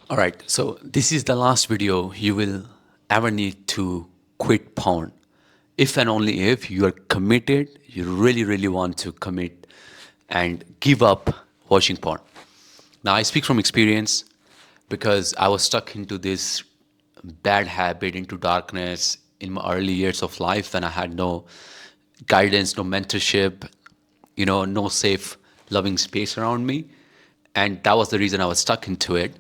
All right, so this is the last video you will ever need to quit porn. If and only if you are committed, you really, really want to commit and give up watching porn. Now, I speak from experience because I was stuck into this bad habit, into darkness in my early years of life when I had no guidance, no mentorship, no safe, loving space around me. And that was the reason I was stuck into it.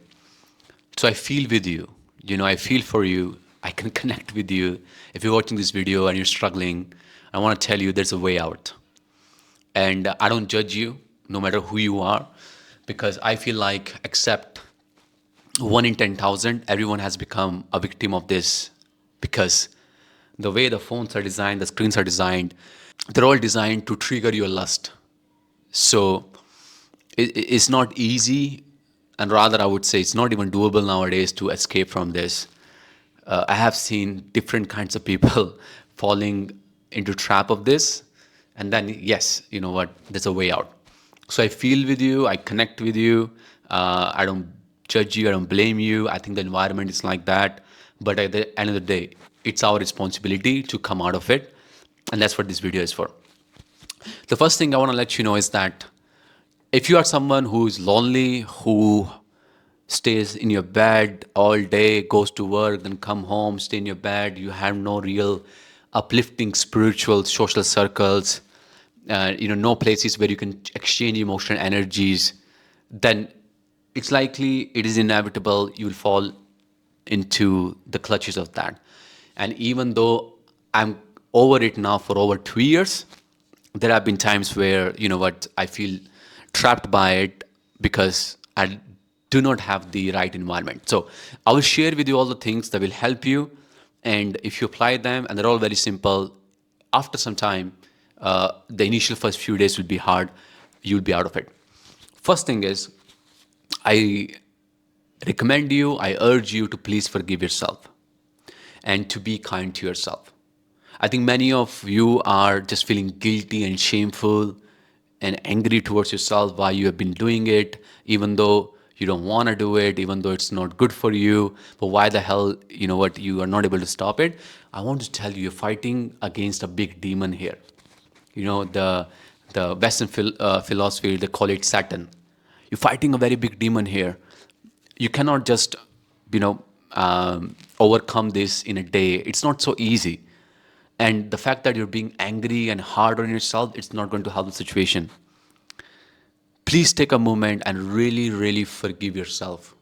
So I feel with you. I feel for you. I can connect with you. If you're watching this video and you're struggling, I want to tell you there's a way out. And I don't judge you, no matter who you are, because I feel like, except 1 in 10,000, everyone has become a victim of this because the way the phones are designed, the screens are designed, they're all designed to trigger your lust. So it's not easy, and rather, I would say it's not even doable nowadays to escape from this. I have seen different kinds of people falling into trap of this, and then yes, you know what? There's a way out. So I feel with you, I connect with you. I don't judge you, I don't blame you. I think the environment is like that, but at the end of the day, it's our responsibility to come out of it, and that's what this video is for. The first thing I want to let you know is that if you are someone who is lonely, who stays in your bed all day, goes to work, then come home, stay in your bed, you have no real uplifting spiritual social circles, no places where you can exchange emotional energies, then it's likely, it is inevitable, you will fall into the clutches of that. And even though I'm over it now for over 2 years, there have been times where, I feel trapped by it because I do not have the right environment. So I will share with you all the things that will help you. And if you apply them, and they're all very simple, after some time, the initial first few days will be hard. You'll be out of it. First thing is, I recommend you, I urge you to please forgive yourself and to be kind to yourself. I think many of you are just feeling guilty and shameful and angry towards yourself why you have been doing it, even though you don't want to do it, even though it's not good for you. But why the hell, you are not able to stop it? I want to tell you, you're fighting against a big demon here. The Western philosophy, they call it Satan. You're fighting a very big demon here. You cannot just, overcome this in a day. It's not so easy. And the fact that you're being angry and hard on yourself, it's not going to help the situation. Please take a moment and really, really forgive yourself.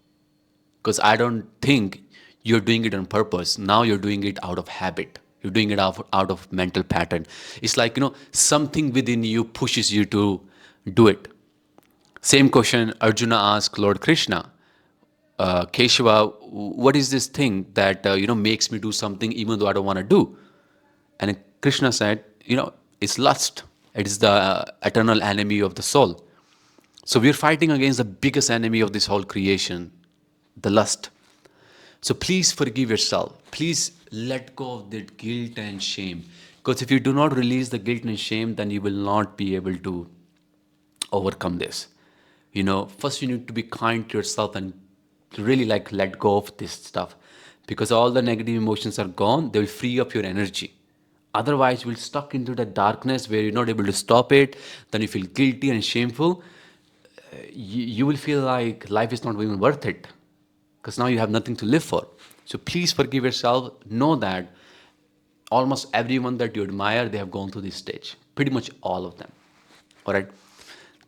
Because I don't think you're doing it on purpose. Now you're doing it out of habit. You're doing it out of mental pattern. It's like, something within you pushes you to do it. Same question Arjuna asked Lord Krishna. Keshava, what is this thing that, makes me do something even though I don't want to do? And Krishna said, it's lust. It is the eternal enemy of the soul. So we're fighting against the biggest enemy of this whole creation, the lust. So please forgive yourself. Please let go of that guilt and shame. Because if you do not release the guilt and shame, then you will not be able to overcome this. First you need to be kind to yourself and really let go of this stuff. Because all the negative emotions are gone, they will free up your energy. Otherwise, you'll stuck into the darkness where you're not able to stop it. Then you feel guilty and shameful. You will feel like life is not even worth it because now you have nothing to live for. So please forgive yourself. Know that almost everyone that you admire, they have gone through this stage. Pretty much all of them. All right.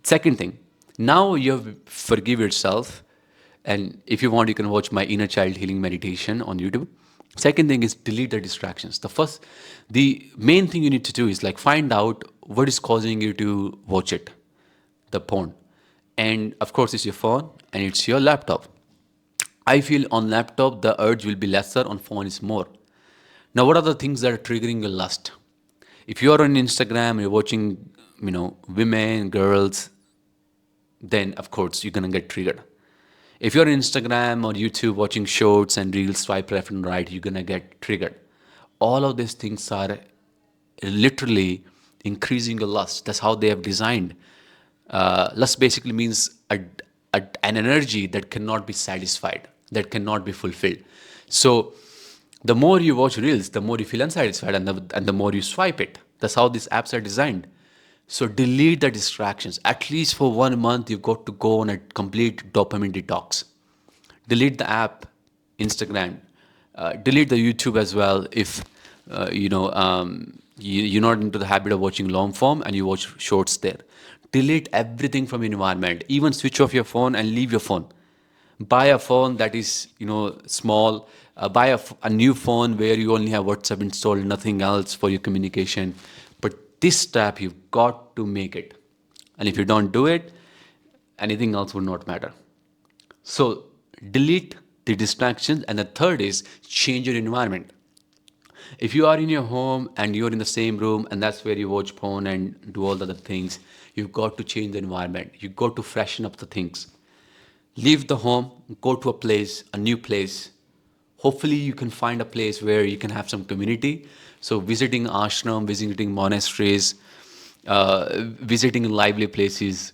Second thing, now you have forgive yourself, and if you want, you can watch my inner child healing meditation on YouTube. Second thing is delete the distractions. The main thing you need to do is find out what is causing you to watch it, the porn, and of course it's your phone and it's your laptop. I feel on laptop the urge will be lesser, on phone is more. Now, what are the things that are triggering your lust? If you are on Instagram, you're watching, women, girls, then of course you're gonna get triggered. If you're on Instagram or YouTube watching shorts and reels, swipe left and right, you're gonna get triggered. All of these things are literally increasing your lust. That's how they have designed. Lust basically means an energy that cannot be satisfied. that cannot be fulfilled. So the more you watch reels, the more you feel unsatisfied, and the more you swipe it. That's how these apps are designed. So delete the distractions. At least for 1 month, you've got to go on a complete dopamine detox. Delete the app, Instagram. Delete the YouTube as well if you're not into the habit of watching long form and you watch shorts there. Delete everything from your environment. Even switch off your phone and leave your phone. Buy a phone that is small. Buy a new phone where you only have WhatsApp installed, nothing else for your communication. But this step you've got to make it, and if you don't do it, anything else would not matter. So delete the distractions, and the third is change your environment. If you are in your home and you're in the same room and that's where you watch porn and do all the other things, you've got to change the environment. You've got to freshen up the things. Leave the home, go to a place, a new place. Hopefully, you can find a place where you can have some community. So, visiting ashram, visiting monasteries, visiting lively places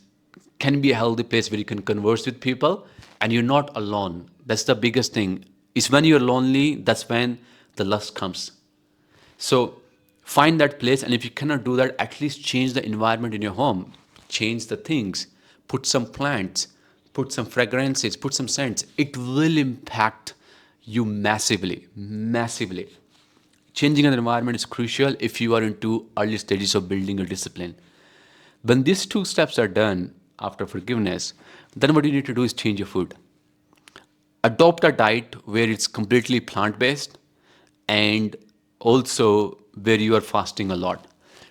can be a healthy place where you can converse with people and you're not alone. That's the biggest thing. Is when you're lonely, that's when the lust comes. So find that place, and if you cannot do that, at least change the environment in your home. Change the things. Put some plants, put some fragrances, put some scents. It will impact you massively, massively. Changing an environment is crucial if you are into early stages of building your discipline. When these two steps are done after forgiveness, then what you need to do is change your food. Adopt a diet where it's completely plant based and also where you are fasting a lot.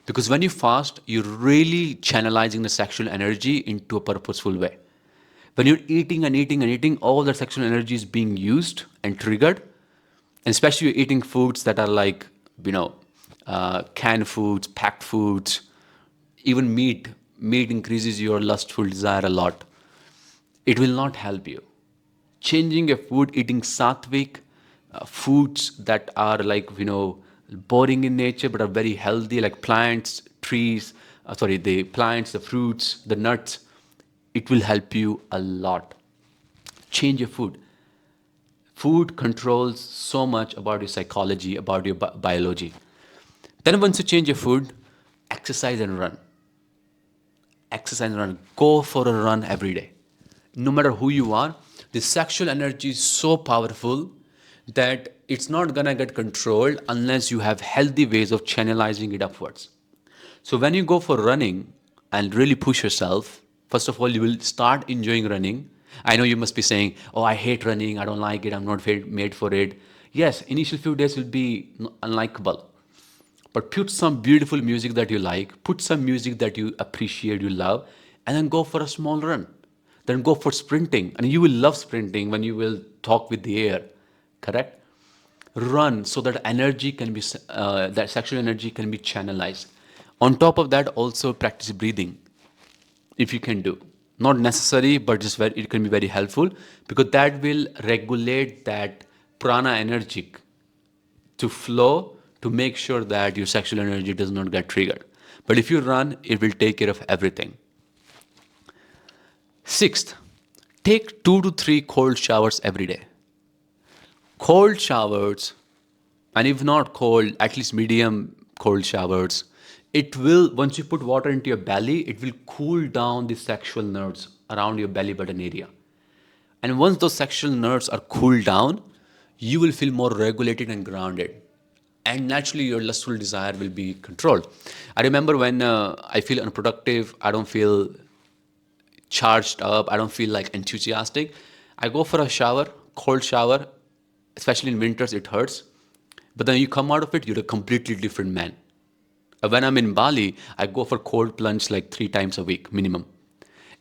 Because when you fast, you're really channelizing the sexual energy into a purposeful way. When you're eating and eating and eating, all that sexual energy is being used and triggered. And especially you're eating foods that are like, canned foods, packed foods, even meat. Meat increases your lustful desire a lot. It will not help you. Changing your food, eating sattvic foods that are like boring in nature but are very healthy, like plants, trees, the plants, the fruits, the nuts. It will help you a lot. Change your food. Food controls so much about your psychology, about your biology. Then once you change your food, exercise and run. Exercise and run. Go for a run every day. No matter who you are, the sexual energy is so powerful that it's not gonna get controlled unless you have healthy ways of channelizing it upwards. So when you go for running and really push yourself, first of all, you will start enjoying running. I know you must be saying, "Oh, I hate running. I don't like it. I'm not made for it." Yes, initial few days will be unlikable. But put some beautiful music that you like, put some music that you appreciate, you love, and then go for a small run. Then go for sprinting. And you will love sprinting when you will talk with the air. Correct? Run so that energy can be, that sexual energy can be channelized. On top of that, also practice breathing if you can do. Not necessary, but just it can be very helpful because that will regulate that prana energy to flow to make sure that your sexual energy does not get triggered. But if you run, it will take care of everything. Sixth, take 2 to 3 cold showers every day. Cold showers, and if not cold, at least medium cold showers, it will, once you put water into your belly, it will cool down the sexual nerves around your belly button area. And once those sexual nerves are cooled down, you will feel more regulated and grounded. And naturally, your lustful desire will be controlled. I remember when I feel unproductive, I don't feel charged up, I don't feel like enthusiastic. I go for a shower, cold shower, especially in winters, it hurts. But then you come out of it, you're a completely different man. When I'm in Bali, I go for cold plunge like 3 times a week minimum.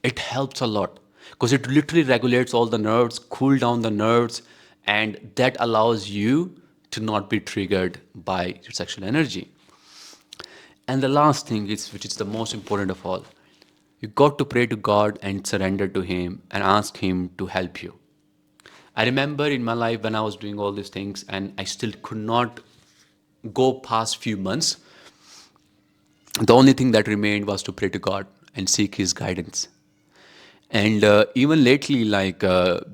It helps a lot because it literally regulates all the nerves, cool down the nerves, and that allows you to not be triggered by your sexual energy. And the last thing is, which is the most important of all, you got to pray to God and surrender to Him and ask Him to help you. I remember in my life when I was doing all these things and I still could not go past few months. The only thing that remained was to pray to God and seek His guidance. And even lately, like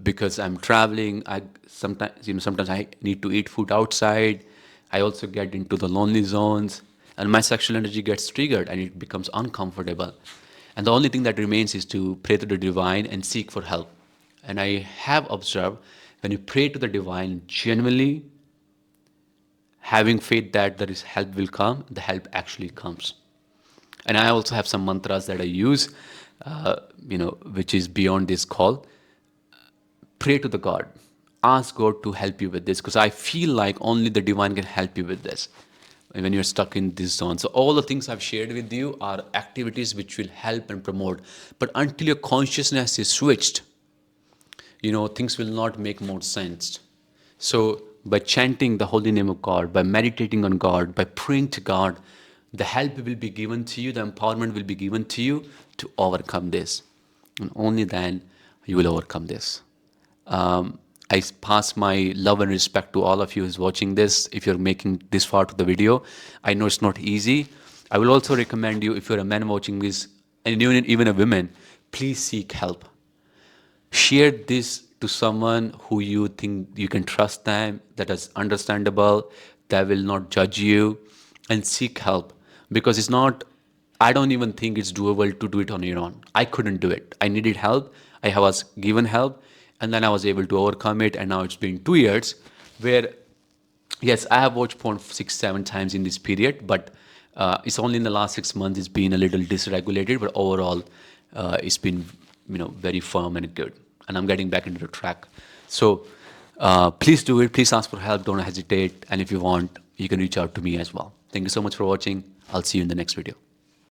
because I'm traveling, I sometimes sometimes I need to eat food outside. I also get into the lonely zones, and my sexual energy gets triggered, and it becomes uncomfortable. And the only thing that remains is to pray to the divine and seek for help. And I have observed, when you pray to the divine genuinely, having faith that there is help will come, the help actually comes. And I also have some mantras that I use, which is beyond this call. Pray to the God. Ask God to help you with this, because I feel like only the divine can help you with this when you're stuck in this zone. So all the things I've shared with you are activities which will help and promote. But until your consciousness is switched, things will not make more sense. So by chanting the holy name of God, by meditating on God, by praying to God, the help will be given to you, the empowerment will be given to you to overcome this. And only then you will overcome this. I pass my love and respect to all of you who's watching this. If you're making this far to the video, I know it's not easy. I will also recommend you, if you're a man watching this, and even a woman, please seek help. Share this to someone who you think you can trust them, that is understandable, that will not judge you, and seek help. Because it's not, I don't even think it's doable to do it on your own. I couldn't do it. I needed help. I was given help, and then I was able to overcome it. And now it's been 2 years where, yes, I have watched porn 6, 7 times in this period, but it's only in the last 6 months it's been a little dysregulated. But overall, it's been very firm and good, and I'm getting back into the track. So please do it. Please ask for help. Don't hesitate. And if you want, you can reach out to me as well. Thank you so much for watching. I'll see you in the next video.